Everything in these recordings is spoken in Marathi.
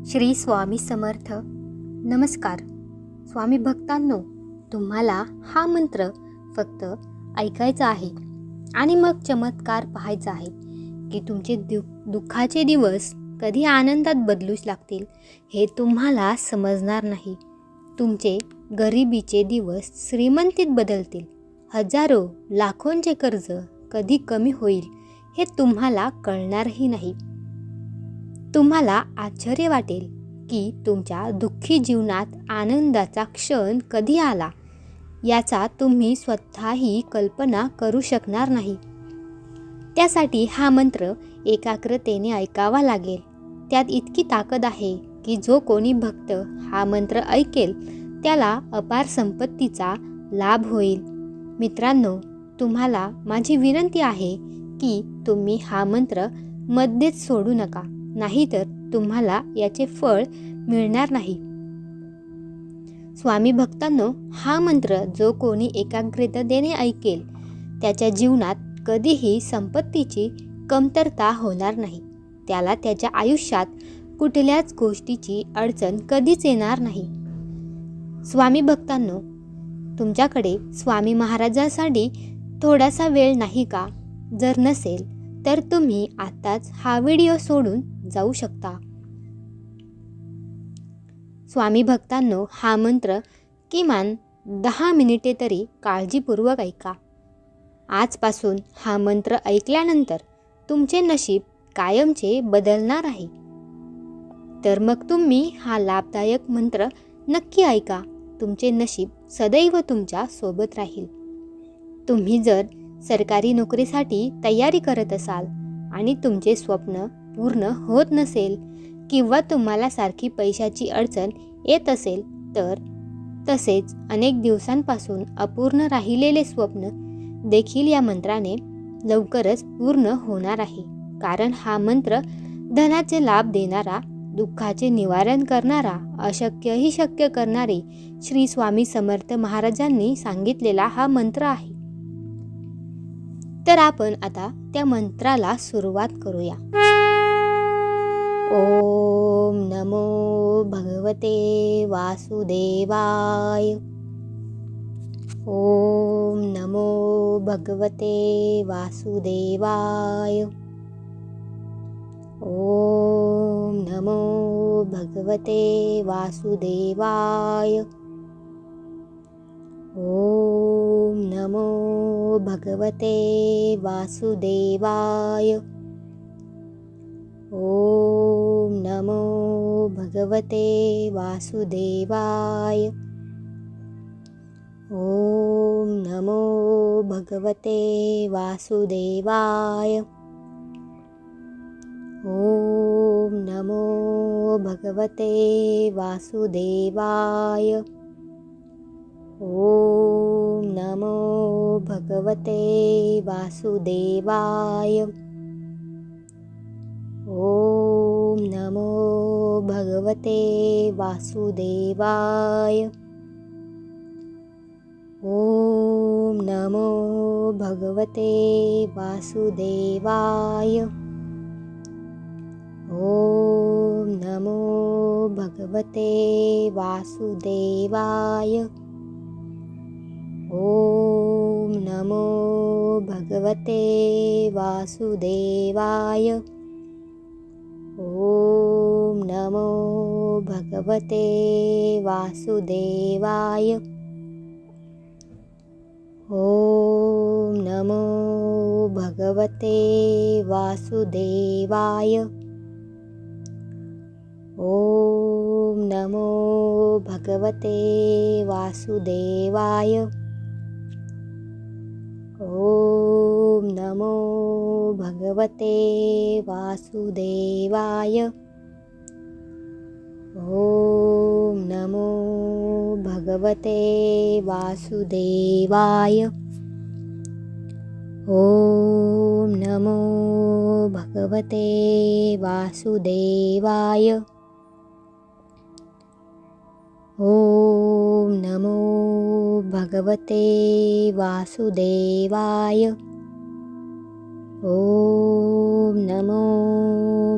श्री स्वामी समर्थ. नमस्कार स्वामी भक्तांनो, तुम्हाला हा मंत्र फक्त ऐकायचा आहे आणि मग चमत्कार पाहायचा आहे की तुमचे दुःखाचे दिवस कधी आनंदात बदलूच लागतील हे तुम्हाला समजणार नाही. तुमचे गरिबीचे दिवस श्रीमंतीत बदलतील. हजारो लाखोंचे कर्ज कधी कमी होईल हे तुम्हाला कळणारही नाही. तुम्हाला आश्चर्य वाटेल की तुमच्या दुःखी जीवनात आनंदाचा क्षण कधी आला याचा तुम्ही स्वतःही कल्पना करू शकणार नाही. त्यासाठी हा मंत्र एकाग्रतेने ऐकावा लागेल. त्यात इतकी ताकद आहे की जो कोणी भक्त हा मंत्र ऐकेल त्याला अपार संपत्तीचा लाभ होईल. मित्रांनो, तुम्हाला माझी विनंती आहे की तुम्ही हा मंत्र मध्येच सोडू नका, नाहीतर तुम्हाला याचे फळ मिळणार नाही. स्वामी भक्तांनो, हा मंत्र जो कोणी एकाग्रतेने ऐकेल त्याच्या जीवनात कधीही संपत्तीची कमतरता होणार नाही. त्याला त्याच्या आयुष्यात कुठल्याच गोष्टीची अडचण कधीच येणार नाही. स्वामी भक्तांनो, तुमच्याकडे स्वामी महाराजांसाठी थोडासा वेळ नाही का? जर नसेल तर तुम्ही आत्ताच हा व्हिडिओ सोडून जाऊ शकता. स्वामी भक्तांनो, हा मंत्र किमान 10 मिनिटे तरी काळजीपूर्वक ऐका. आजपासून हा मंत्र ऐकल्यानंतर तुमचे नशीब कायमचे बदलणार आहे. तर मग तुम्ही हा लाभदायक मंत्र नक्की ऐका. तुमचे नशीब सदैव तुमच्या सोबत राहील. तुम्ही जर सरकारी नोकरीसाठी तयारी करत असाल आणि तुमचे स्वप्न पूर्ण होत नसेल किंवा तुम्हाला सारखी पैशाची अडचण येत असेल तर तसेच अनेक दिवसांपासून अपूर्ण राहिलेले स्वप्न देखील या मंत्राने लवकरच पूर्ण होणार आहे. कारण हा मंत्र धनाचे लाभ देणारा, दुःखाचे निवारण करणारा, अशक्यही शक्य करणारे श्री स्वामी समर्थ महाराजांनी सांगितलेला हा मंत्र आहे. तर आपण आता त्या मंत्राला सुरुवात करूया. ओम नमो भगवते वासुदेवाय. ओम नमो भगवते वासुदेवाय. ओम नमो भगवते वासुदेवाय. ओम नमो भगवते वासुदेवाय. ओम नमो भगवते वासुदेवाय. ओम नमो भगवते वासुदेवाय. ओम नमो भगवते वासुदेवाय. ओम नमो भगवते वासुदेवाय. ओम नमो भगवते वासुदेवाय. ओम नमो भगवते वासुदेवाय. ओम नमो भगवते वासुदेवाय. ओम नमो भगवते वासुदेवाय. ओम नमो भगवते वासुदेवाय. ओम नमो भगवते वासुदेवाय. ओम नमो भगवते वासुदेवाय. ओम नमो भगवते वासुदेवाय. ओम नमो भगवते वासुदेवाय. ओम नमो भगवते वासुदेवाय. ओम नमो भगवते वासुदेवाय. ओम नमो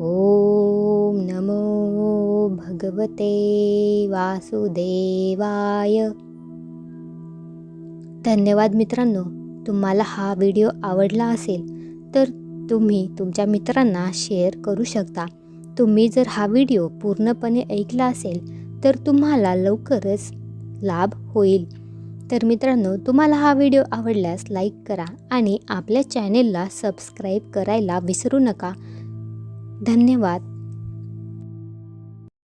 ओम नमो भगवते वासुदेवाय. धन्यवाद मित्रांनो. तुम्हाला हा व्हिडिओ आवडला असेल तर तुम्ही तुमच्या मित्रांना शेअर करू शकता. तुम्ही जर हा व्हिडिओ पूर्णपणे ऐकला असेल तर तुम्हाला लवकरच लाभ होईल. तर मित्रांनो, तुम्हाला हा व्हिडिओ आवडल्यास लाईक करा आणि आपल्या चॅनेलला सबस्क्राईब करायला विसरू नका. धन्यवाद.